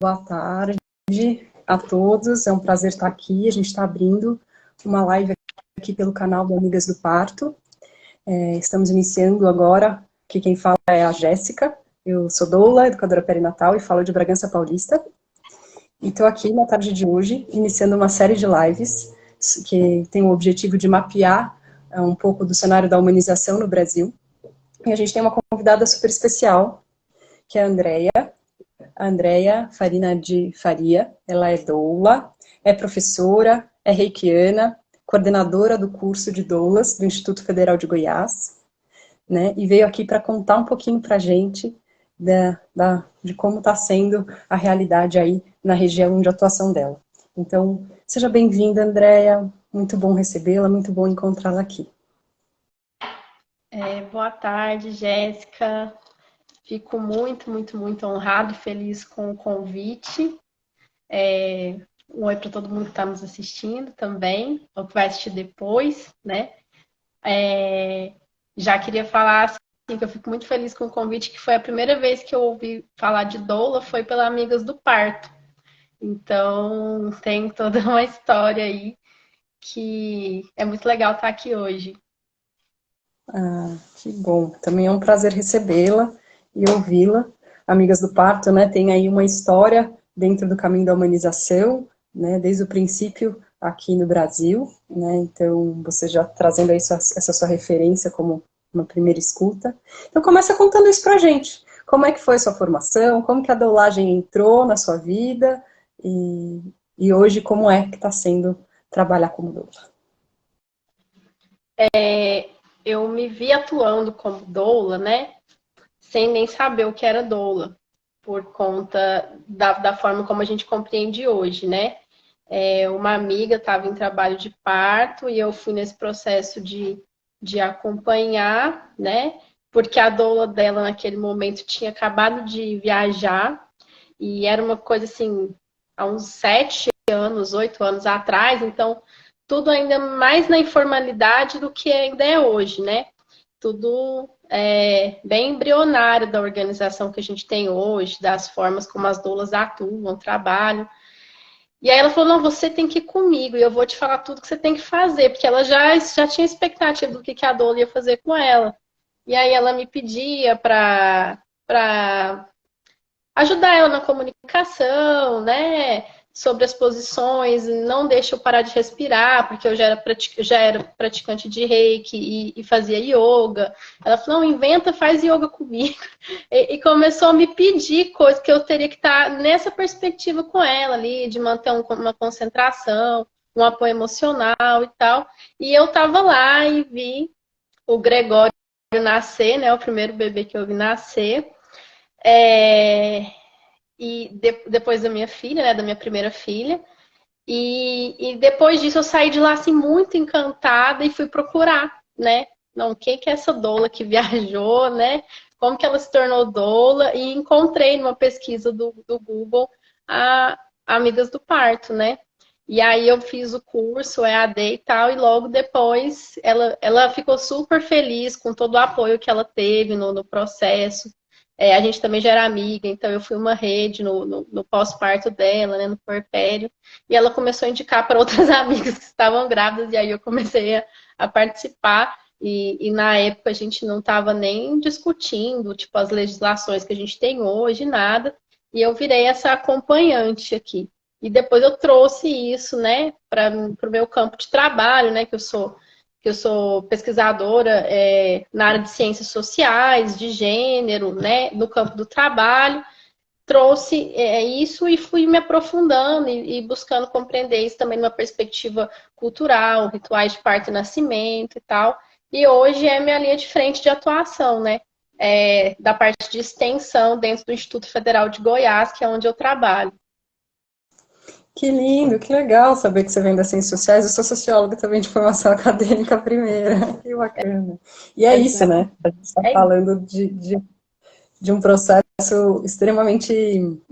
Boa tarde a todos, é um prazer estar aqui. A gente está abrindo uma live aqui pelo canal do Amigas do Parto. Estamos iniciando agora, que quem fala é a Jéssica. Eu sou doula, educadora perinatal e falo de Bragança Paulista. E estou aqui na tarde de hoje, iniciando uma série de lives que tem o objetivo de mapear um pouco do cenário da humanização no Brasil. E a gente tem uma convidada super especial, que é a Andrea Farina de Faria. Ela é doula, é professora, é reikiana, coordenadora do curso de doulas do Instituto Federal de Goiás, né? E veio aqui para contar um pouquinho para a gente de como está sendo a realidade aí na região de atuação dela. Então, seja bem-vinda, Andrea. Muito bom recebê-la, muito bom encontrá-la aqui. Boa tarde, Jéssica. Fico muito honrado e feliz com o convite. Um oi para todo mundo que está nos assistindo também, ou que vai assistir depois, né? Já queria falar assim, que eu fico muito feliz com o convite, que foi a primeira vez que eu ouvi falar de doula, foi pela Amigas do Parto. Então, tem toda uma história aí que é muito legal estar aqui hoje. Ah, que bom. Também é um prazer recebê-la e ouvi-la. Amigas do Parto, né, tem aí uma história dentro do caminho da humanização, né, desde o princípio aqui no Brasil, né, então você já trazendo aí essa sua referência como uma primeira escuta. Então começa contando isso pra gente. Como é que foi a sua formação, como que a doulagem entrou na sua vida e hoje como é que está sendo trabalhar como doula? Eu me vi atuando como doula, né? Sem nem saber o que era doula, por conta da forma como a gente compreende hoje, né? Uma amiga estava em trabalho de parto e eu fui nesse processo de acompanhar, né? Porque a doula dela naquele momento tinha acabado de viajar e era uma coisa assim, há uns 7 anos, 8 anos atrás, então tudo ainda mais na informalidade do que ainda é hoje, né? Tudo bem embrionário da organização que a gente tem hoje, das formas como as doulas atuam, trabalham. E aí ela falou, não, você tem que ir comigo e eu vou te falar tudo que você tem que fazer, porque ela já tinha expectativa do que a doula ia fazer com ela. E aí ela me pedia para ajudar ela na comunicação, né? Sobre as posições, não deixa eu parar de respirar, porque eu já era praticante de reiki e fazia yoga. Ela falou, não, inventa, faz yoga comigo. E começou a me pedir coisas que eu teria que estar nessa perspectiva com ela ali, de manter uma concentração, um apoio emocional e tal. E eu tava lá e vi o Gregório nascer, né? O primeiro bebê que eu vi nascer. E depois da minha filha, né, da minha primeira filha. E depois disso eu saí de lá assim muito encantada e fui procurar, né? Não, quem que é essa doula que viajou, né? Como que ela se tornou doula? E encontrei numa pesquisa do Google a Amigas do Parto, né? E aí eu fiz o curso EAD e tal, e logo depois ela ficou super feliz com todo o apoio que ela teve no processo. A gente também já era amiga, então eu fui uma rede no pós-parto dela, né, no puerpério, e ela começou a indicar para outras amigas que estavam grávidas, e aí eu comecei a participar, e na época a gente não estava nem discutindo, tipo, as legislações que a gente tem hoje, nada, e eu virei essa acompanhante aqui. E depois eu trouxe isso, né, para o meu campo de trabalho, né, que eu sou pesquisadora na área de ciências sociais, de gênero, né, no campo do trabalho, trouxe isso e fui me aprofundando e buscando compreender isso também numa perspectiva cultural, rituais de parto e nascimento e tal. E hoje é minha linha de frente de atuação, né, da parte de extensão dentro do Instituto Federal de Goiás, que é onde eu trabalho. Que lindo, que legal saber que você vem das ciências sociais. Eu sou socióloga também de formação acadêmica primeira. Que bacana. E é isso, né? A gente está falando de um processo extremamente...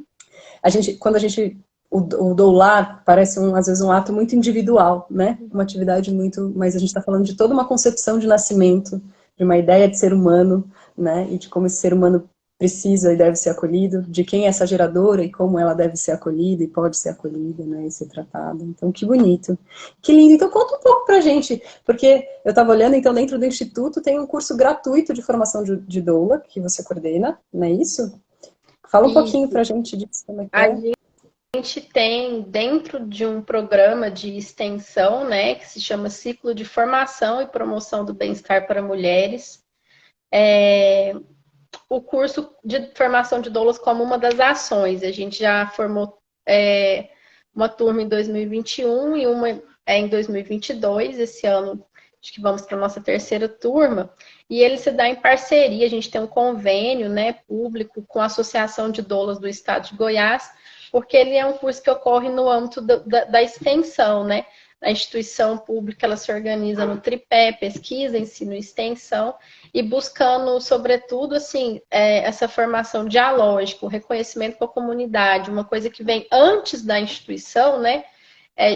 Quando a gente... O doular parece, às vezes, um ato muito individual, né? Uma atividade muito... Mas a gente está falando de toda uma concepção de nascimento, de uma ideia de ser humano, né? E de como esse ser humano precisa e deve ser acolhido, de quem é essa geradora e como ela deve ser acolhida e pode ser acolhida, né, e ser tratada. Então, que bonito. Que lindo. Então, conta um pouco pra gente, porque eu estava olhando, então, dentro do Instituto tem um curso gratuito de formação de doula, que você coordena, não é isso? Fala um pouquinho pra gente disso, como é que A é. gente tem dentro de um programa de extensão, né, que se chama Ciclo de Formação e Promoção do Bem-Estar para Mulheres, o curso de formação de doulas como uma das ações. A gente já formou uma turma em 2021 e uma em 2022. Esse ano, acho que vamos para a nossa terceira turma. E ele se dá em parceria, a gente tem um convênio, né, público com a Associação de Doulas do Estado de Goiás, porque ele é um curso que ocorre no âmbito da extensão, né? A instituição pública, ela se organiza no tripé, pesquisa, ensino e extensão, e buscando, sobretudo, assim, essa formação dialógica, o reconhecimento com a comunidade, uma coisa que vem antes da instituição, né?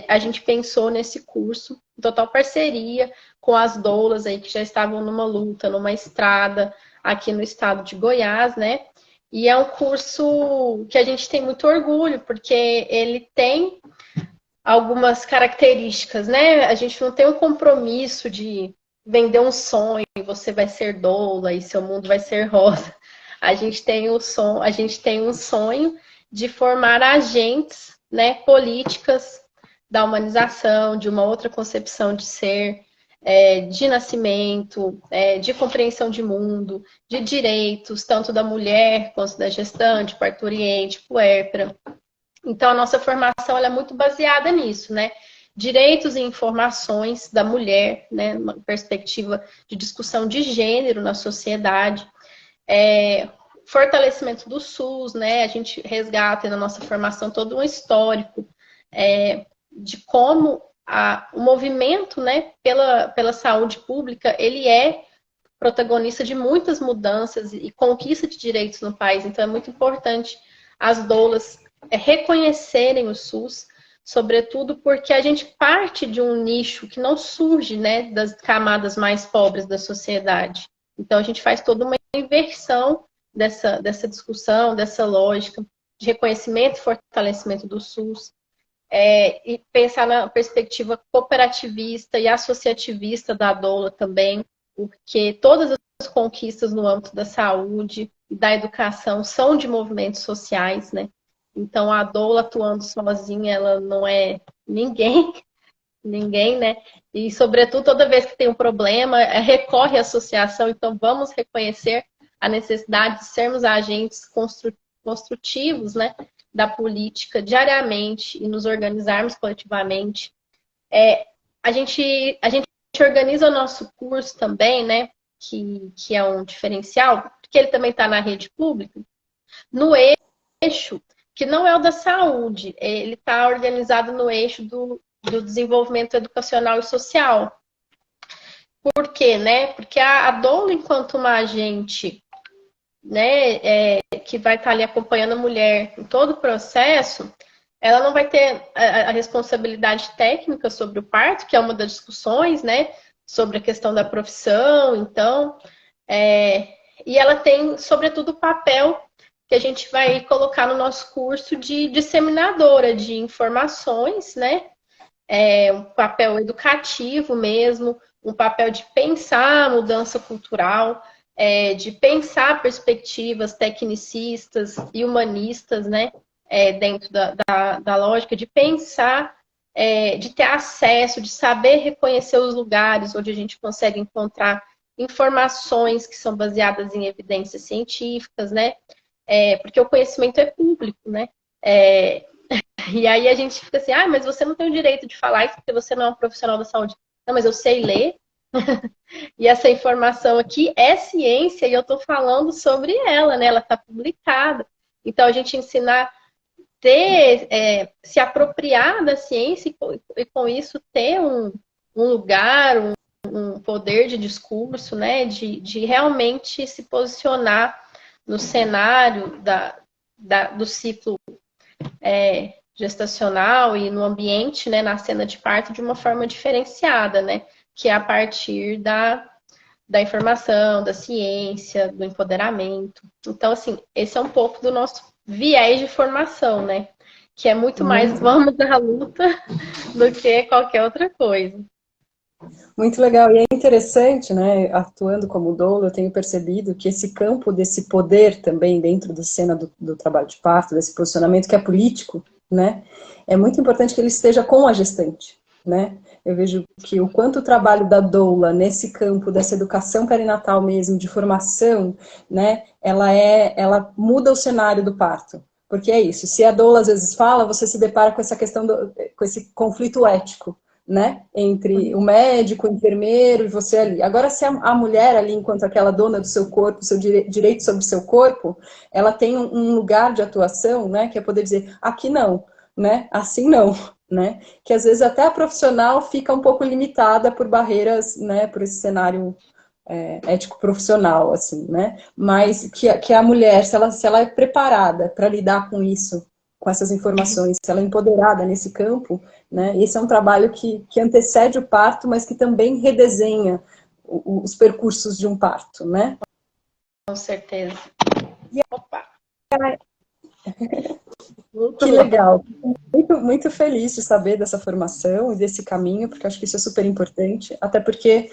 A gente pensou nesse curso, em total parceria com as doulas aí que já estavam numa luta, numa estrada aqui no estado de Goiás, né? E é um curso que a gente tem muito orgulho, porque ele tem algumas características, né? A gente não tem um compromisso de vender um sonho, você vai ser doula e seu mundo vai ser rosa. A gente tem um sonho de formar agentes, né, políticas da humanização, de uma outra concepção de ser, de nascimento, de compreensão de mundo, de direitos, tanto da mulher quanto da gestante, parturiente, puérpera. Então, a nossa formação ela é muito baseada nisso, né? Direitos e informações da mulher, né? Uma perspectiva de discussão de gênero na sociedade. Fortalecimento do SUS, né? A gente resgata na nossa formação todo um histórico de como o movimento, né, pela saúde pública, ele é protagonista de muitas mudanças e conquista de direitos no país. Então, é muito importante as doulas reconhecerem o SUS, sobretudo porque a gente parte de um nicho que não surge, né, das camadas mais pobres da sociedade. Então, a gente faz toda uma inversão dessa discussão, dessa lógica de reconhecimento e fortalecimento do SUS, e pensar na perspectiva cooperativista e associativista da doula também, porque todas as conquistas no âmbito da saúde e da educação são de movimentos sociais, né? Então, a doula atuando sozinha, ela não é ninguém, ninguém, né? E, sobretudo, toda vez que tem um problema, recorre à associação. Então, vamos reconhecer a necessidade de sermos agentes construtivos, né, da política diariamente e nos organizarmos coletivamente. A gente organiza o nosso curso também, né, que é um diferencial, porque ele também está na rede pública, no eixo que não é o da saúde, ele está organizado no eixo do desenvolvimento educacional e social. Por quê, né? Porque a doula, enquanto uma agente, né, que vai estar ali acompanhando a mulher em todo o processo, ela não vai ter a responsabilidade técnica sobre o parto, que é uma das discussões, né, sobre a questão da profissão, então, e ela tem, sobretudo, o papel que a gente vai colocar no nosso curso de disseminadora de informações, né, um papel educativo mesmo, um papel de pensar a mudança cultural, de pensar perspectivas tecnicistas e humanistas, né, dentro da lógica, de pensar, de ter acesso, de saber reconhecer os lugares onde a gente consegue encontrar informações que são baseadas em evidências científicas, né, porque o conhecimento é público, né, e aí a gente fica assim, mas você não tem o direito de falar isso porque você não é um profissional da saúde. Não, mas eu sei ler, e essa informação aqui é ciência e eu estou falando sobre ela, né? Ela está publicada. Então, a gente ensinar se apropriar da ciência e com isso ter um lugar, um poder de discurso, né? De realmente se posicionar no cenário do ciclo gestacional e no ambiente, né? Na cena de parto de uma forma diferenciada, né? Que é a partir da informação, da ciência, do empoderamento. Então, assim, esse é um pouco do nosso viés de formação, né? Que é muito mais vamos à luta do que qualquer outra coisa. Muito legal, e é interessante, né, atuando como doula, eu tenho percebido que esse campo desse poder também dentro da cena do trabalho de parto, desse posicionamento que é político, né, é muito importante que ele esteja com a gestante, né, eu vejo que o quanto o trabalho da doula nesse campo dessa educação perinatal mesmo, de formação, né, ela muda o cenário do parto, porque é isso, se a doula às vezes fala, você se depara com essa questão, com esse conflito ético, né, entre o médico, o enfermeiro e você ali. Agora, se a mulher ali, enquanto aquela dona do seu corpo, seu direito sobre o seu corpo, ela tem um lugar de atuação, né, que é poder dizer, aqui não, né, assim não, né, que às vezes até a profissional fica um pouco limitada por barreiras, né, por esse cenário ético-profissional, assim, né, mas que a mulher, se ela é preparada para lidar com isso, com essas informações, se ela é empoderada nesse campo, né, esse é um trabalho que antecede o parto, mas que também redesenha os percursos de um parto, né? Com certeza. Opa! Que legal. Muito, muito feliz de saber dessa formação e desse caminho, porque acho que isso é super importante, até porque,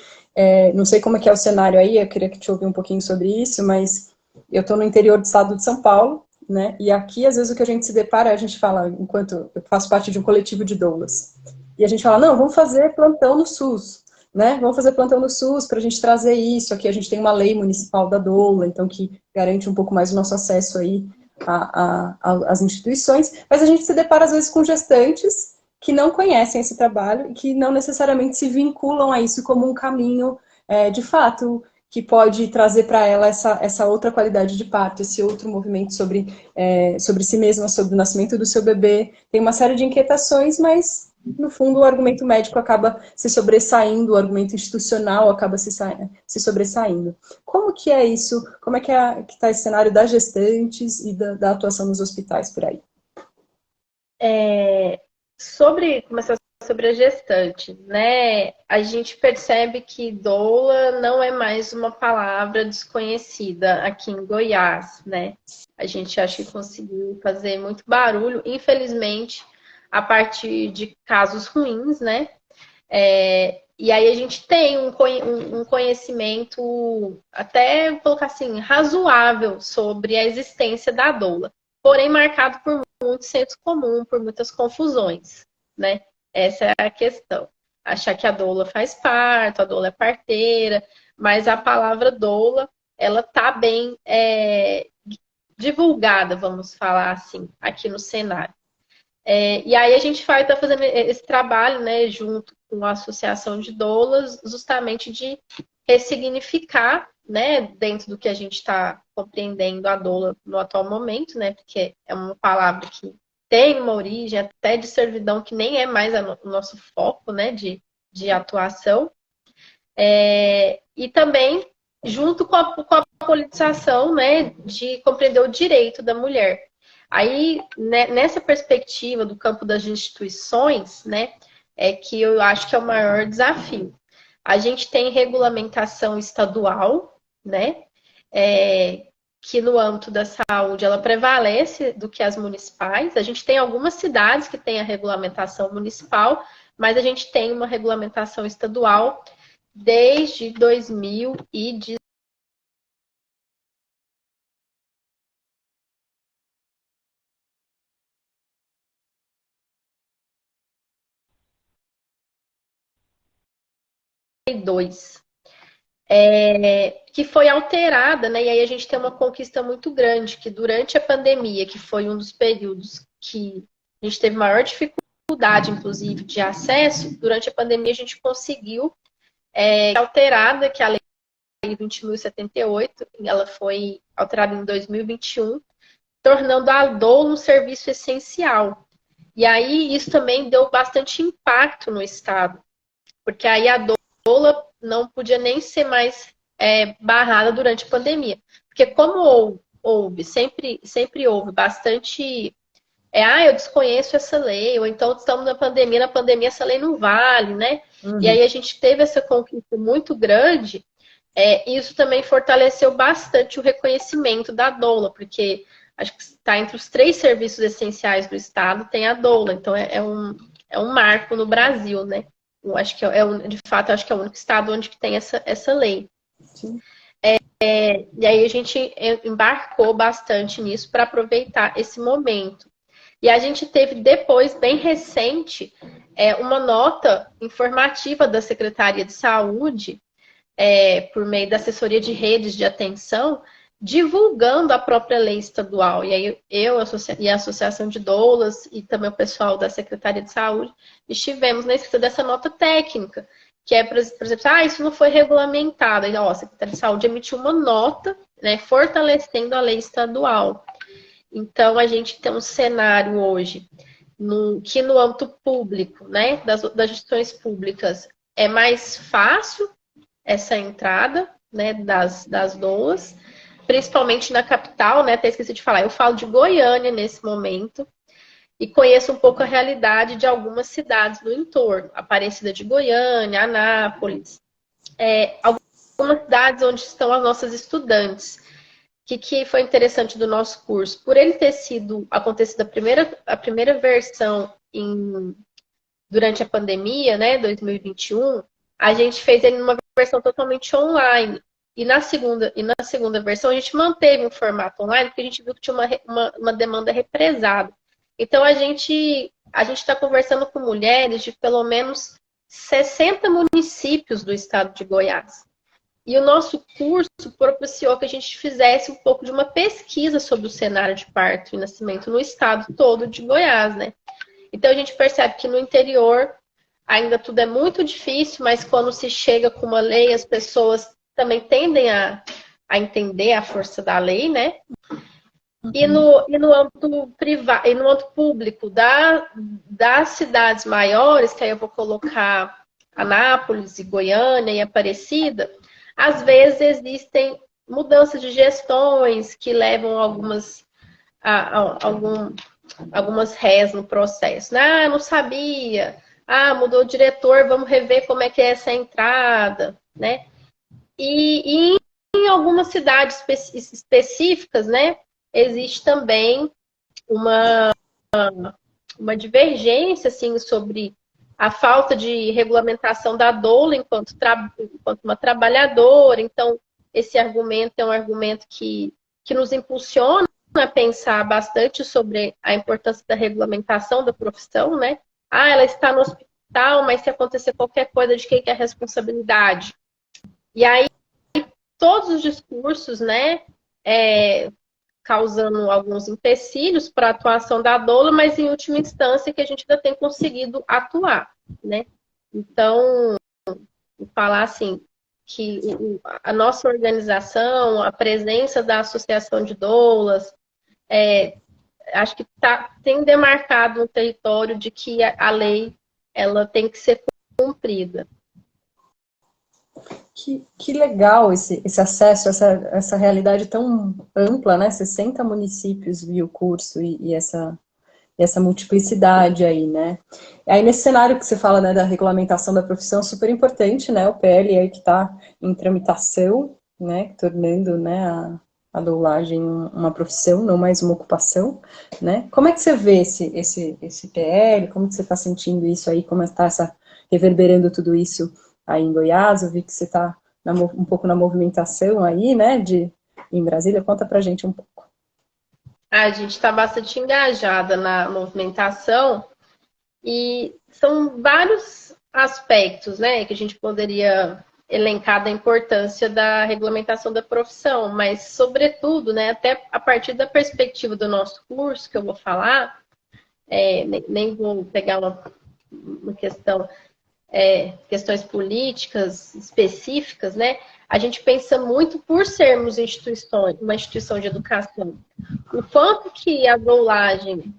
não sei como é que é o cenário aí, eu queria que te ouvir um pouquinho sobre isso, mas eu estou no interior do estado de São Paulo, né, e aqui, às vezes, o que a gente se depara, a gente fala, enquanto eu faço parte de um coletivo de doulas, e a gente fala, não, vamos fazer plantão no SUS, né, vamos fazer plantão no SUS para a gente trazer isso, aqui a gente tem uma lei municipal da doula, então que garante um pouco mais o nosso acesso aí as instituições, mas a gente se depara às vezes com gestantes que não conhecem esse trabalho e que não necessariamente se vinculam a isso como um caminho, de fato, que pode trazer para ela essa outra qualidade de parto, esse outro movimento sobre si mesma, sobre o nascimento do seu bebê. Tem uma série de inquietações, mas no fundo o argumento médico acaba se sobressaindo, o argumento institucional acaba se sobressaindo. Como que é isso? Como é que está esse cenário das gestantes e da atuação nos hospitais por aí? Começar sobre a gestante, né? A gente percebe que doula não é mais uma palavra desconhecida aqui em Goiás, né? A gente acha que conseguiu fazer muito barulho, infelizmente, a partir de casos ruins, né? E aí a gente tem um conhecimento, até vou colocar assim, razoável sobre a existência da doula, porém marcado por muito senso comum, por muitas confusões, né? Essa é a questão. Achar que a doula faz parto, a doula é parteira, mas a palavra doula, ela tá bem divulgada, vamos falar assim, aqui no cenário. E aí a gente vai estar fazendo esse trabalho, né, junto com a Associação de Doulas, justamente de ressignificar, né, dentro do que a gente está compreendendo a doula no atual momento, né, porque é uma palavra que tem uma origem até de servidão que nem é mais o nosso foco, né, de atuação. E também junto com a politização, né, de compreender o direito da mulher. Aí, né, nessa perspectiva do campo das instituições, né, é que eu acho que é o maior desafio. A gente tem regulamentação estadual, né, que no âmbito da saúde ela prevalece do que as municipais. A gente tem algumas cidades que têm a regulamentação municipal, mas a gente tem uma regulamentação estadual desde 2010. Que foi alterada, né? E aí a gente tem uma conquista muito grande, que durante a pandemia, que foi um dos períodos que a gente teve maior dificuldade, inclusive, de acesso, durante a pandemia a gente conseguiu alterada, que a Lei 20.078, ela foi alterada em 2021, tornando a doula um serviço essencial. E aí isso também deu bastante impacto no Estado, porque aí a doula não podia nem ser mais barrada durante a pandemia. Porque como sempre houve bastante... eu desconheço essa lei, ou então estamos na pandemia essa lei não vale, né? Uhum. E aí a gente teve essa conquista muito grande, Isso também fortaleceu bastante o reconhecimento da doula, porque acho que está entre os 3 serviços essenciais do Estado, tem a doula. Então, é um marco no Brasil, né? Eu acho que de fato, eu acho que é o único estado onde tem essa lei. Sim. E aí a gente embarcou bastante nisso para aproveitar esse momento. E a gente teve depois, bem recente, uma nota informativa da Secretaria de Saúde, por meio da assessoria de redes de atenção, divulgando a própria lei estadual. E aí e a Associação de Doulas e também o pessoal da Secretaria de Saúde estivemos na escrita dessa nota técnica, que é, por exemplo, isso não foi regulamentado. Aí, a Secretaria de Saúde emitiu uma nota, né, fortalecendo a lei estadual. Então, a gente tem um cenário hoje que no âmbito público, né, das gestões públicas, é mais fácil essa entrada, né, das doulas, principalmente na capital, né, até esqueci de falar, eu falo de Goiânia nesse momento, e conheço um pouco a realidade de algumas cidades do entorno, Aparecida de Goiânia, Anápolis, algumas cidades onde estão as nossas estudantes. O que foi interessante do nosso curso? Por ele ter acontecido a primeira versão durante a pandemia, né, 2021, a gente fez ele numa versão totalmente online. E na segunda versão, a gente manteve um formato online, porque a gente viu que tinha uma demanda represada. Então, a gente está conversando com mulheres de pelo menos 60 municípios do estado de Goiás. E o nosso curso propiciou que a gente fizesse um pouco de uma pesquisa sobre o cenário de parto e nascimento no estado todo de Goiás, né? Então, a gente percebe que no interior ainda tudo é muito difícil, mas quando se chega com uma lei, as pessoas também tendem a entender a força da lei, né? E no âmbito privado, e no âmbito público das cidades maiores, que aí eu vou colocar Anápolis e Goiânia e Aparecida, às vezes existem mudanças de gestões que levam algumas rés no processo. Ah, não sabia. Ah, mudou o diretor, vamos rever como é que é essa entrada, né? E em algumas cidades específicas, né, existe também uma divergência, assim, sobre a falta de regulamentação da doula enquanto uma trabalhadora. Então, esse argumento é um argumento que nos impulsiona a pensar bastante sobre a importância da regulamentação da profissão, né? Ela está no hospital, mas se acontecer qualquer coisa, de quem que é a responsabilidade? E aí, todos os discursos, né, causando alguns empecilhos para a atuação da doula, mas em última instância que a gente ainda tem conseguido atuar, né? Então, vou falar assim, que a nossa organização, a presença da Associação de Doulas, acho que tem demarcado um território de que a lei ela tem que ser cumprida. Que legal esse acesso, essa realidade tão ampla, né? 60 municípios viu o curso e essa multiplicidade aí, né? Aí nesse cenário que você fala, né, da regulamentação da profissão, super importante, né? O PL aí que está em tramitação, né? Tornando, né, a doulagem uma profissão, não mais uma ocupação, né? Como é que você vê esse PL? Como que você está sentindo isso aí? Como está reverberando tudo isso aí em Goiás? Eu vi que você está um pouco na movimentação aí, né, em Brasília. Conta pra gente um pouco. A gente está bastante engajada na movimentação e são vários aspectos, né, que a gente poderia elencar da importância da regulamentação da profissão, mas, sobretudo, né, até a partir da perspectiva do nosso curso, que eu vou falar, nem vou pegar uma questão... questões políticas específicas, né? A gente pensa muito por sermos uma instituição de educação. O quanto que a doulagem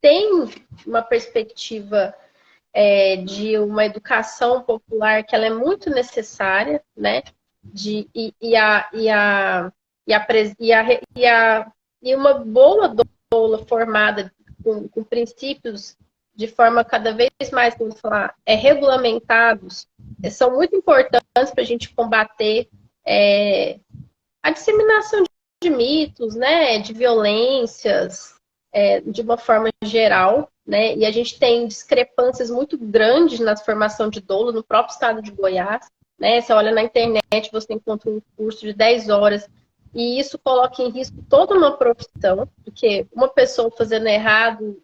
tem uma perspectiva de uma educação popular que ela é muito necessária, né? E uma boa doula formada com princípios de forma cada vez mais, vamos falar, regulamentados, são muito importantes para a gente combater a disseminação de mitos, né, de violências, de uma forma geral, né, e a gente tem discrepâncias muito grandes na formação de dolo no próprio estado de Goiás, né, você olha na internet, você encontra um curso de 10 horas, e isso coloca em risco toda uma profissão, porque uma pessoa fazendo errado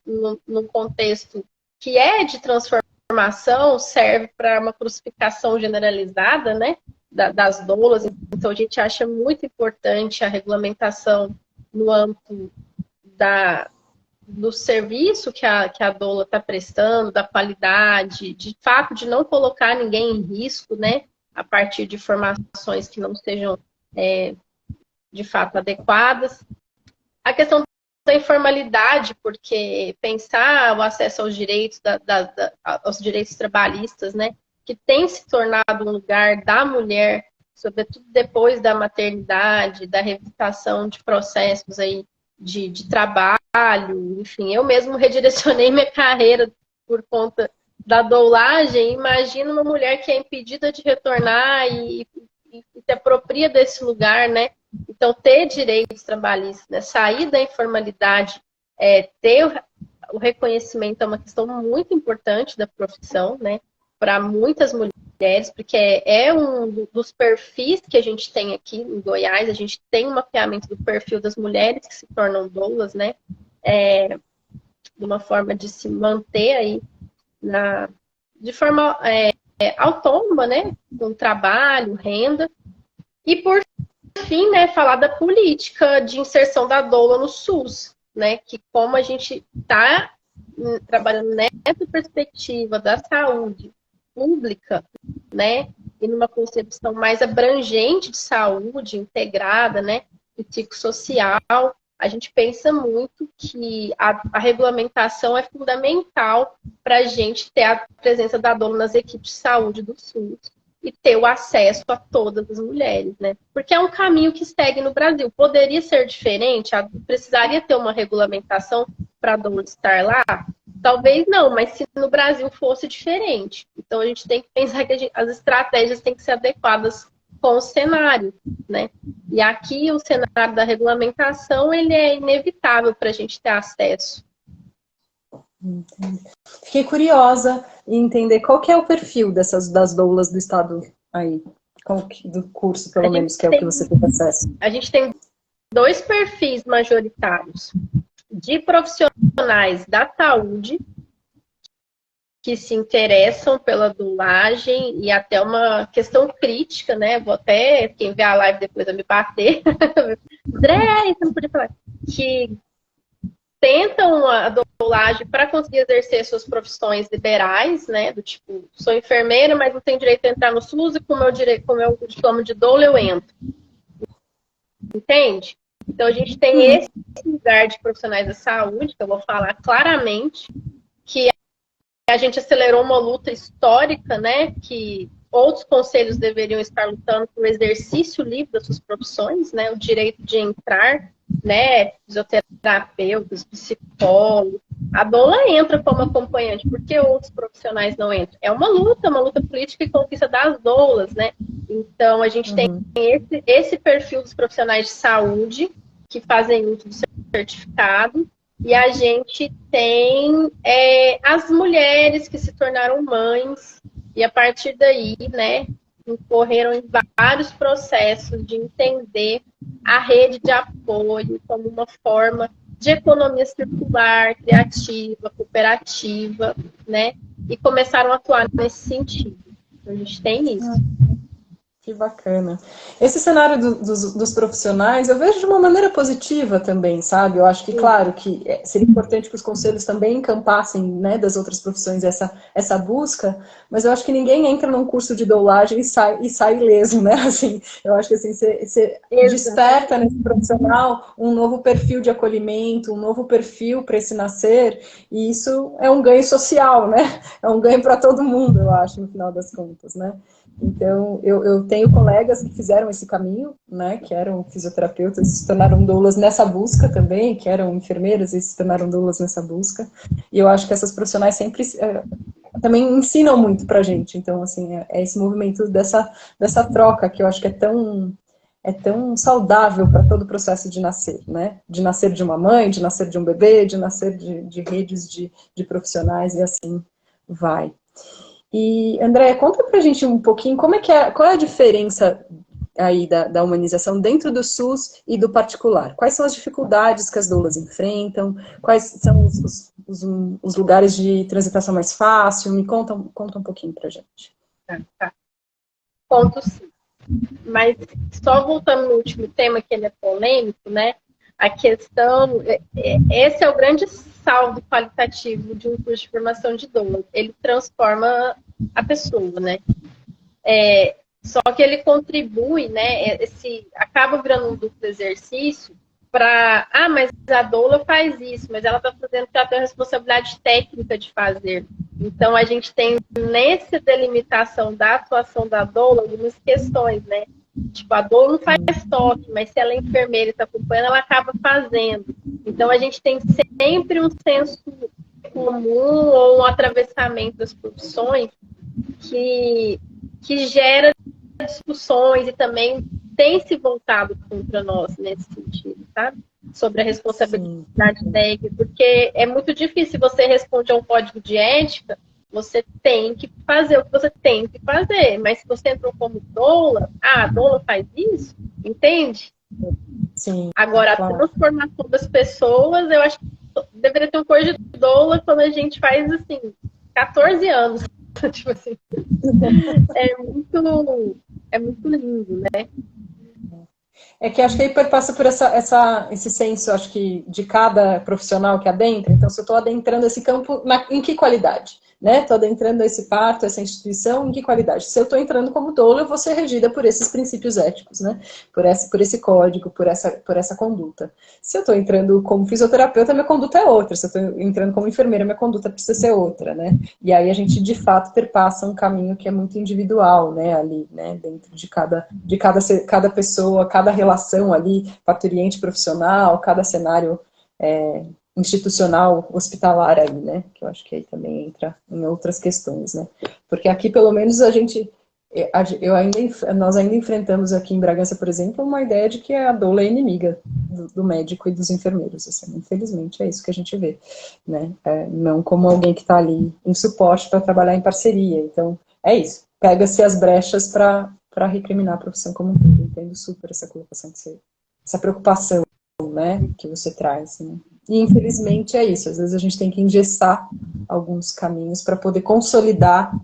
num contexto que é de transformação serve para uma crucificação generalizada, né, das doulas. Então, a gente acha muito importante a regulamentação no âmbito do serviço que a doula está prestando, da qualidade, de fato, de não colocar ninguém em risco, né, a partir de informações que não sejam, de fato, adequadas. A questão da informalidade, porque pensar o acesso aos direitos, aos direitos trabalhistas, né, que tem se tornado um lugar da mulher, sobretudo depois da maternidade, da revisitação de processos aí de trabalho, enfim, eu mesmo redirecionei minha carreira por conta da doulagem. Imagina uma mulher que é impedida de retornar e se apropria desse lugar, né? Então, ter direitos trabalhistas, né? Sair da informalidade, ter o reconhecimento é uma questão muito importante da profissão, né? Para muitas mulheres, porque é um dos perfis que a gente tem aqui em Goiás. A gente tem um mapeamento do perfil das mulheres que se tornam doulas, né? De uma forma de se manter aí de forma autônoma, né? Com trabalho, renda. E por fim, né, falar da política de inserção da doula no SUS, né? Que como a gente está trabalhando nessa perspectiva da saúde pública, né, e numa concepção mais abrangente de saúde, integrada, né, e psicossocial, a gente pensa muito que a regulamentação é fundamental para a gente ter a presença da doula nas equipes de saúde do SUS e ter o acesso a todas as mulheres, né? Porque é um caminho que segue no Brasil. Poderia ser diferente? Precisaria ter uma regulamentação para a doula estar lá? Talvez não, mas se no Brasil fosse diferente. Então, a gente tem que pensar que as estratégias têm que ser adequadas com o cenário, né? E aqui, o cenário da regulamentação, ele é inevitável para a gente ter acesso. Entendi. Fiquei curiosa em entender qual que é o perfil das doulas do estado aí, do curso, pelo menos, que é o que você tem acesso. A gente tem 2 perfis majoritários de profissionais da saúde que se interessam pela doulagem, e até uma questão crítica, né? Vou até, quem vê a live depois vai me bater. André, você não podia falar. Que tentam a doulagem para conseguir exercer suas profissões liberais, né? Do tipo, sou enfermeira, mas não tenho direito a entrar no SUS, e com o meu diploma de doula eu entro. Entende? Então, a gente tem esse lugar de profissionais da saúde, que eu vou falar claramente, que a gente acelerou uma luta histórica, né? Que outros conselhos deveriam estar lutando por exercício livre das suas profissões, né? O direito de entrar, né? Fisioterapeutas, psicólogos. A doula entra como acompanhante, por que outros profissionais não entram? É uma luta política e conquista das doulas, né? Então, a gente tem esse perfil dos profissionais de saúde que fazem uso do certificado, e a gente tem as mulheres que se tornaram mães, e a partir daí, né, incorreram em vários processos de entender a rede de apoio como uma forma de economia circular, criativa, cooperativa, né, e começaram a atuar nesse sentido. A gente tem isso. Que bacana. Esse cenário dos profissionais, eu vejo de uma maneira positiva também, sabe? Eu acho que, claro, que seria importante que os conselhos também encampassem, né, das outras profissões essa busca, mas eu acho que ninguém entra num curso de doulagem e sai ileso, né? Assim, eu acho que assim, você desperta nesse profissional um novo perfil de acolhimento, um novo perfil para esse nascer, e isso é um ganho social, né? É um ganho para todo mundo, eu acho, no final das contas, né? Então, eu tenho colegas que fizeram esse caminho, né, que eram fisioterapeutas e se tornaram doulas nessa busca também, que eram enfermeiras e se tornaram doulas nessa busca. E eu acho que essas profissionais sempre também ensinam muito pra gente. Então, assim, é esse movimento dessa troca que eu acho que é tão saudável para todo o processo de nascer, né? De nascer de uma mãe, de nascer de um bebê, de nascer de redes de profissionais e assim vai. E, Andréia, conta pra gente um pouquinho qual é a diferença aí da humanização dentro do SUS e do particular. Quais são as dificuldades que as doulas enfrentam? Quais são os lugares de transitação mais fácil? Me conta um pouquinho pra gente. Tá. Conto sim. Mas só voltando no último tema, que ele é polêmico, né? A questão, esse é o grande saldo qualitativo de um curso de formação de doula. Ele transforma a pessoa, né? Só que ele contribui, né? Acaba virando um duplo exercício para, mas a doula faz isso, mas ela está fazendo porque ela tem a responsabilidade técnica de fazer. Então a gente tem nessa delimitação da atuação da doula algumas questões, né? Tipo, a doula não faz toque, mas se ela é enfermeira e está acompanhando, ela acaba fazendo. Então a gente tem sempre um senso comum ou um atravessamento das profissões que gera discussões e também tem se voltado contra nós nesse sentido, sabe? Sobre a responsabilidade técnica, porque é muito difícil você responder a um código de ética, você tem que fazer o que você tem que fazer, mas se você entrou como doula, a doula faz isso, entende? Sim. Agora, claro. A transformação das pessoas, eu acho que deveria ter um curso de doula quando a gente faz, assim, 14 anos. Tipo assim, é muito lindo, né? É que acho que aí passa por esse senso, acho que, de cada profissional que adentra. Então, se eu estou adentrando esse campo, em que qualidade? Né? Estou adentrando esse parto, essa instituição, em que qualidade? Se eu estou entrando como doula, eu vou ser regida por esses princípios éticos, né? Por esse código, por essa conduta. Se eu estou entrando como fisioterapeuta, minha conduta é outra. Se eu estou entrando como enfermeira, minha conduta precisa ser outra, né? E aí a gente, de fato, perpassa um caminho que é muito individual, né? Ali, né? Dentro de cada pessoa, cada relação ali, parturiente profissional, cada cenário institucional, hospitalar aí, né? Que eu acho que aí também entra em outras questões, né? Porque aqui, pelo menos, nós ainda enfrentamos aqui em Bragança, por exemplo, uma ideia de que a doula é inimiga do médico e dos enfermeiros, assim, infelizmente é isso que a gente vê, né? Não como alguém que está ali em suporte para trabalhar em parceria. Então, é isso. Pega-se as brechas para recriminar a profissão como um todo. Entendo super essa colocação essa preocupação, né, que você traz, né? E infelizmente é isso, às vezes a gente tem que engessar alguns caminhos para poder consolidar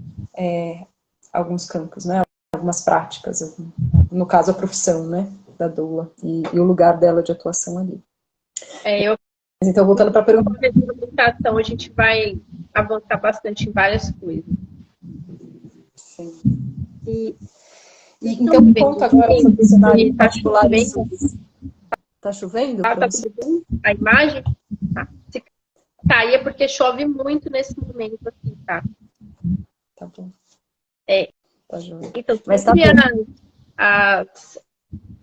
alguns campos, né, algumas práticas, no caso a profissão, né, da doula e o lugar dela de atuação ali. Então, voltando para a pergunta. Com a gente vai avançar bastante em várias coisas. Sim. Então, me conta agora sobre o cenário particular. Tá chovendo? Tá tudo bem? A imagem? Tá. Se cair é porque chove muito nesse momento aqui, tá? Tá bom. Tá então, mas tá as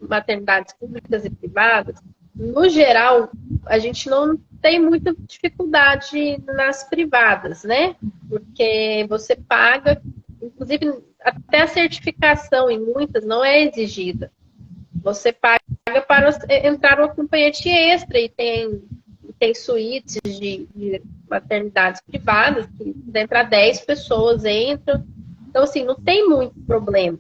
maternidades públicas e privadas, no geral, a gente não tem muita dificuldade nas privadas, né? Porque você paga, inclusive até a certificação em muitas não é exigida. Você paga para entrar um acompanhante extra e tem suítes de maternidades privadas que entra 10 pessoas entram. Então, assim, não tem muito problema.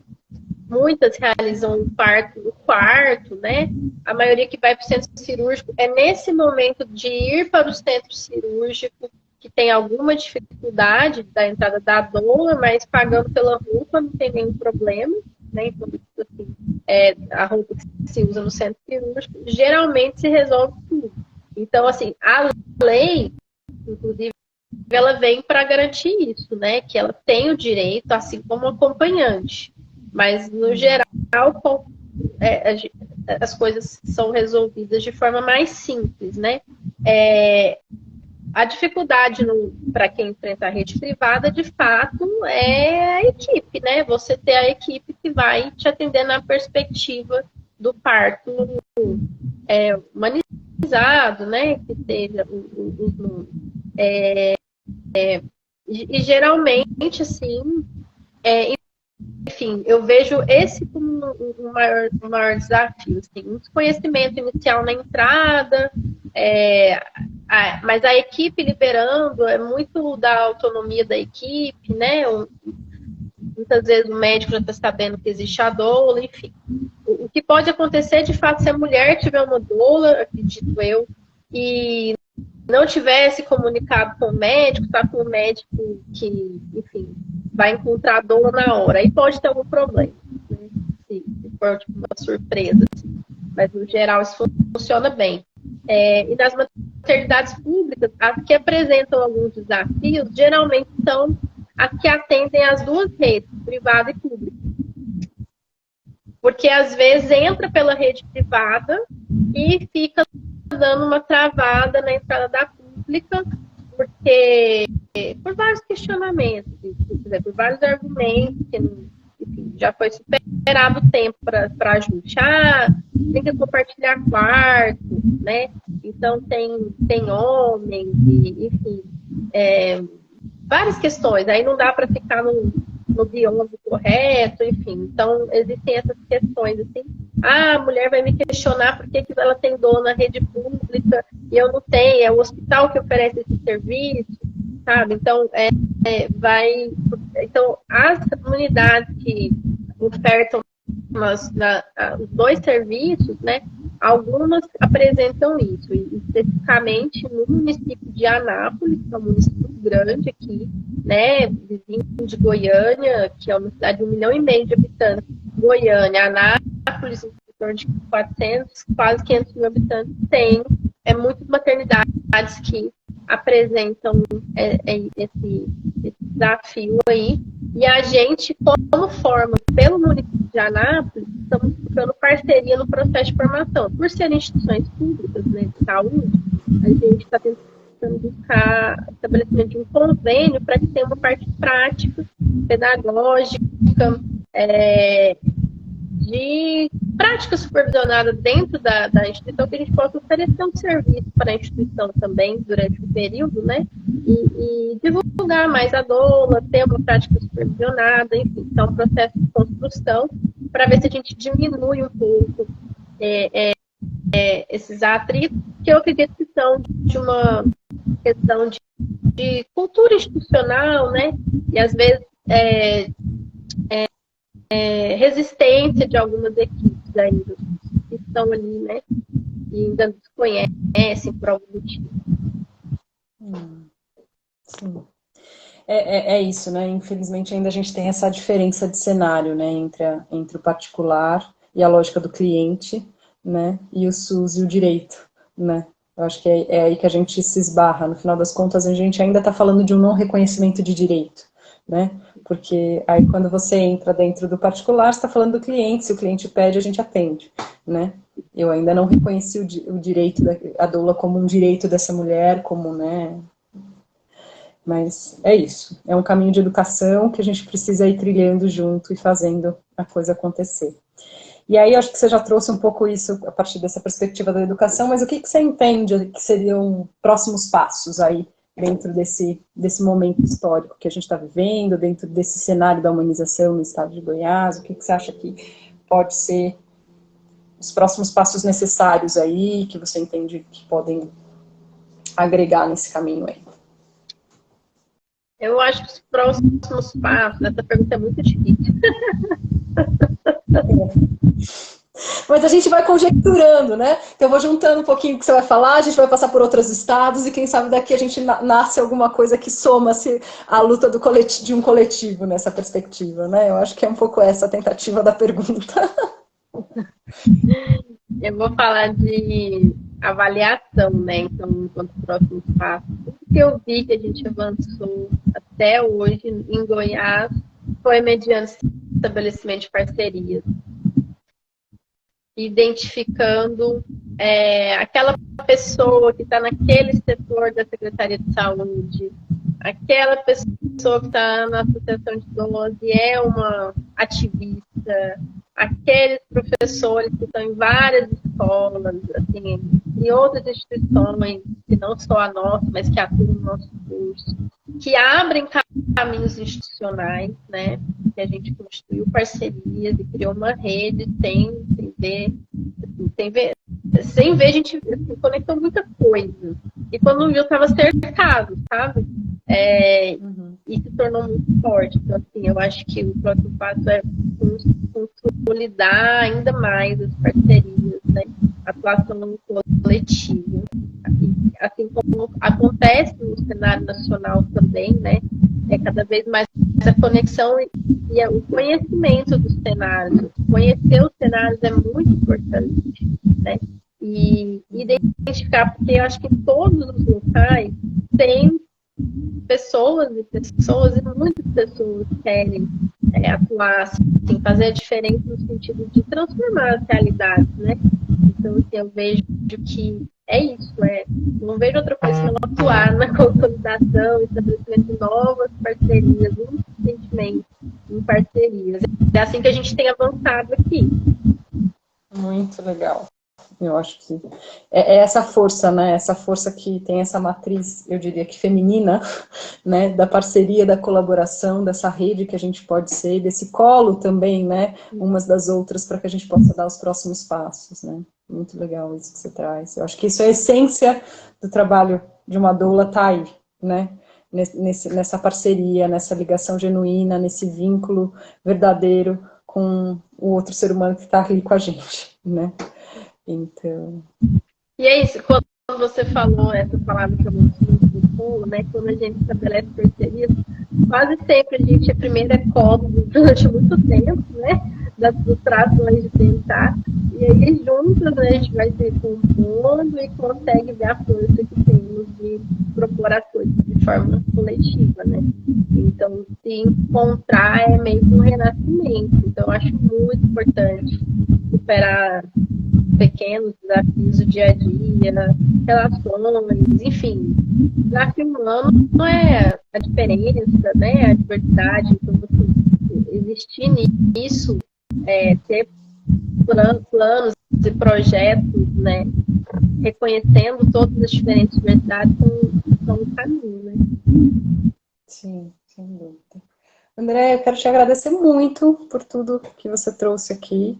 Muitas realizam o parto no quarto, né? A maioria que vai para o centro cirúrgico é nesse momento de ir para o centro cirúrgico que tem alguma dificuldade da entrada da doula, mas pagando pela roupa não tem nenhum problema, né? Então, assim, a roupa que se usa no centro cirúrgico geralmente se resolve tudo. Então, assim, a lei, inclusive, ela vem para garantir isso, né? Que ela tem o direito, assim como o acompanhante. Mas, no geral, as coisas são resolvidas de forma mais simples, né? A dificuldade para quem enfrenta a rede privada, de fato, é a equipe, né? Você ter a equipe que vai te atender na perspectiva do parto humanizado, né? Que seja E geralmente, assim, enfim, eu vejo esse como um maior desafio. Assim, um desconhecimento inicial na entrada, mas a equipe liberando é muito da autonomia da equipe, né? Muitas vezes o médico já está sabendo que existe a doula, enfim. O que pode acontecer, de fato, se a mulher tiver uma doula, acredito eu, e não tivesse comunicado com o médico, tá com o médico que, enfim, vai encontrar a doula na hora. Aí pode ter algum problema, né? Se for tipo, uma surpresa. Assim. Mas, no geral, isso funciona bem. E nas maternidades públicas, as que apresentam alguns desafios, geralmente são as que atendem as duas redes, privada e pública. Porque, às vezes, entra pela rede privada e fica dando uma travada na entrada da pública, porque por vários questionamentos, por vários argumentos, que enfim, já foi superado o tempo para ajustar, tem que compartilhar quarto, né? Então tem homens, e, enfim, várias questões. Aí não dá para ficar no bioma correto, enfim. Então, existem essas questões, assim. A mulher vai me questionar por que ela tem doula na rede pública e eu não tenho, é o hospital que oferece esse serviço, sabe? Então, Então, as unidades que ofertam os dois serviços, né? Algumas apresentam isso, e especificamente no município de Anápolis, que é um município grande aqui, né, vizinho de Goiânia, que é uma cidade de 1,5 milhão de habitantes. Goiânia, Anápolis, em torno de 400, quase 500 mil habitantes, tem muitas maternidades que apresentam esse desafio aí. E a gente, como forma, pelo município de Anápolis, estamos buscando parceria no processo de formação. Por serem instituições públicas, né, de saúde, a gente está tentando buscar estabelecimento de um convênio para que tenha uma parte prática, pedagógica, de prática supervisionada dentro da instituição, que a gente possa oferecer um serviço para a instituição também durante o período, né? E divulgar mais a doula, ter uma prática supervisionada, enfim, então é um processo de construção para ver se a gente diminui um pouco esses atritos, que eu acredito que são de uma questão de cultura institucional, né? E às vezes resistência de algumas equipes ainda que estão ali, né? E ainda desconhecem por algum motivo. Sim. É isso, né? Infelizmente ainda a gente tem essa diferença de cenário, né? Entre o particular e a lógica do cliente, né? E o SUS e o direito, né? Eu acho que é aí que a gente se esbarra. No final das contas, a gente ainda está falando de um não reconhecimento de direito, né? Porque aí quando você entra dentro do particular, você está falando do cliente, se o cliente pede, a gente atende, né? Eu ainda não reconheci o direito da doula como um direito dessa mulher, como, né? Mas é isso, é um caminho de educação que a gente precisa ir trilhando junto e fazendo a coisa acontecer. E aí, acho que você já trouxe um pouco isso a partir dessa perspectiva da educação, mas o que você entende que seriam próximos passos aí dentro desse momento histórico que a gente está vivendo, dentro desse cenário da humanização no estado de Goiás? O que você acha que pode ser os próximos passos necessários aí, que você entende que podem agregar nesse caminho aí? Eu acho que os próximos passos, essa pergunta é muito difícil. Mas a gente vai conjecturando, né? Então eu vou juntando um pouquinho o que você vai falar, a gente vai passar por outros estados e quem sabe daqui a gente nasce alguma coisa que soma-se à luta de um coletivo nessa perspectiva, né? Eu acho que é um pouco essa a tentativa da pergunta. Eu vou falar de avaliação, né? Então, enquanto próximo passo. O que eu vi que a gente avançou até hoje em Goiás foi mediante estabelecimento de parcerias. Identificando aquela pessoa que está naquele setor da Secretaria de Saúde, aquela pessoa que está na Associação de Idosos e é uma ativista, aqueles professores que estão em várias escolas, assim, em outras instituições, que não só a nossa, mas que atuam no nosso curso. que abrem caminhos institucionais, né? Que a gente construiu parcerias e criou uma rede sem ver, a gente conectou muita coisa. E quando viu, estava cercado, sabe? E se tornou muito forte. Então, assim, eu acho que o próximo passo é consolidar ainda mais as parcerias, né? A atuação coletiva. Assim como acontece no cenário nacional também, né? É cada vez mais essa conexão e o conhecimento dos cenários. Conhecer os cenários é muito importante, né? E identificar, porque eu acho que em todos os locais tem pessoas e muitas pessoas querem atuar, assim, fazer a diferença no sentido de transformar as realidades, né? Então, assim, eu vejo que é isso, não vejo outra coisa senão atuar na consolidação, estabelecimento de novas parcerias, insistentemente em parcerias. É assim que a gente tem avançado aqui. Muito legal. Eu acho que é essa força, né? Essa força que tem essa matriz, eu diria que feminina, né? Da parceria, da colaboração, dessa rede que a gente pode ser, desse colo também, né? Umas das outras, para que a gente possa dar os próximos passos, né? Muito legal isso que você traz. Eu acho que isso é a essência do trabalho de uma doula, tá aí, né? Nessa parceria, nessa ligação genuína, nesse vínculo verdadeiro com o outro ser humano que está ali com a gente, né? Então... E é isso, quando você falou essa palavra que eu gosto muito do pulo, né? Quando a gente estabelece parcerias, quase sempre a gente primeiro é cómodo durante muito tempo, né? Das frustrações de tentar. E aí juntas, né, a gente vai se compondo e consegue ver a força que temos de propor as coisas de forma coletiva, né? Então, se encontrar é meio que um renascimento. Então, eu acho muito importante superar pequenos desafios do dia a dia, relações, enfim. Desafio humano não é a diferença, né? A diversidade. Então, você existir nisso, ter planos e projetos, né? Reconhecendo todas as diferentes diversidades são um caminho, né? Sim, sem dúvida. André, eu quero te agradecer muito por tudo que você trouxe aqui.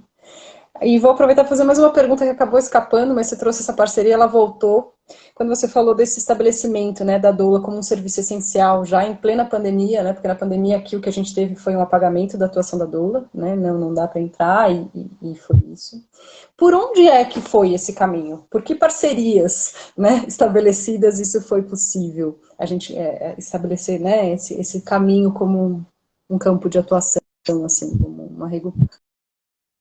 E vou aproveitar para fazer mais uma pergunta que acabou escapando, mas você trouxe essa parceria, ela voltou. Quando você falou desse estabelecimento, né, da doula como um serviço essencial, já em plena pandemia, né, porque na pandemia aqui o que a gente teve foi um apagamento da atuação da doula, né, não dá para entrar e foi isso. Por onde é que foi esse caminho? Por que parcerias, né, estabelecidas isso foi possível? A gente estabelecer, né, esse caminho como um campo de atuação, assim, como uma regulação.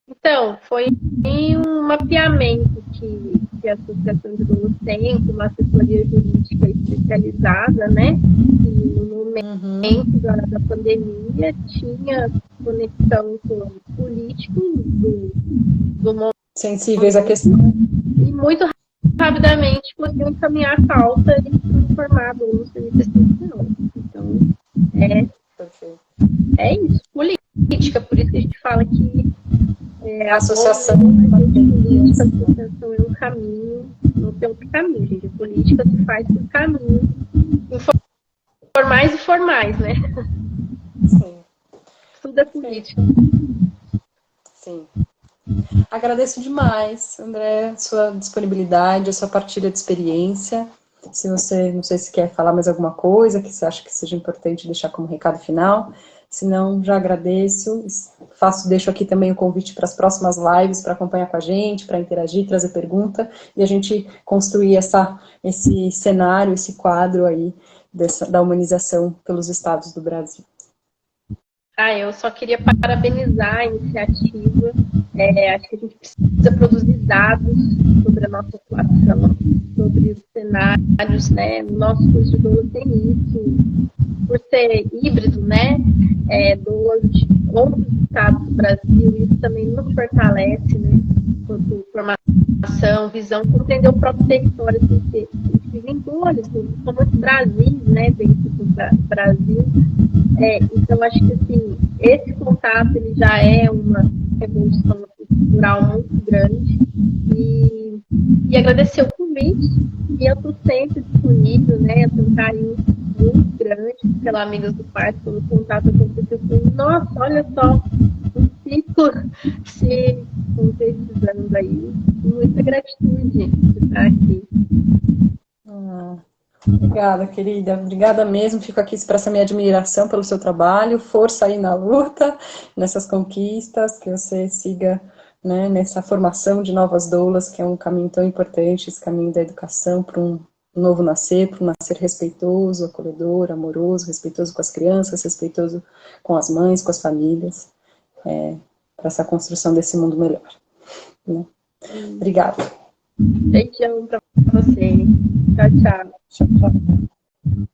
Então, foi um mapeamento que a Associação de Doulas tem, com uma assessoria jurídica especializada, né? E no momento da pandemia tinha conexão com políticos do momento. Sensíveis à questão. E muito rapidamente conseguiu encaminhar a pauta e transformar no serviço essencial. Então, é isso, política, por isso que a gente fala que a associação é um caminho, não tem outro caminho, gente. A política se faz por caminho, informais e formais, né? Sim. Tudo é política. Sim. Agradeço demais, André, sua disponibilidade, a sua partilha de experiência. Se você, não sei se quer falar mais alguma coisa que você acha que seja importante deixar como recado final. Se não, já agradeço. Deixo aqui também o convite para as próximas lives, para acompanhar com a gente, para interagir, trazer pergunta, e a gente construir esse cenário, esse quadro aí da humanização pelos estados do Brasil. Eu só queria parabenizar a iniciativa. Acho que a gente precisa produzir dados sobre a nossa atuação, sobre os cenários, né? O nosso curso de doula tem isso, por ser híbrido, né? Doulas de outros estados do Brasil, isso também nos fortalece, né? Quanto formação, visão, compreender o próprio território, a gente vive em bolhas, são muitos Brasis, né? Dentro do Brasil. Então, acho que assim, esse contato ele já é uma revolução cultural muito grande e agradecer o convite, e eu estou sempre disponível, né, eu tenho um carinho muito grande pela Amigas do Parto, pelo contato aconteceu. Eu falei, nossa, olha só, um ciclo se concretizando aí. Muita gratitude de estar aqui. Obrigada, querida. Obrigada mesmo. Fico aqui expressa minha admiração pelo seu trabalho. Força aí na luta, nessas conquistas, que você siga, né, nessa formação de novas doulas, que é um caminho tão importante, esse caminho da educação para um novo nascer, para um nascer respeitoso, acolhedor, amoroso, respeitoso com as crianças, respeitoso com as mães, com as famílias, para essa construção desse mundo melhor. Né? Obrigada. Beijão para você. Tchau, tchau. Tchau, tchau.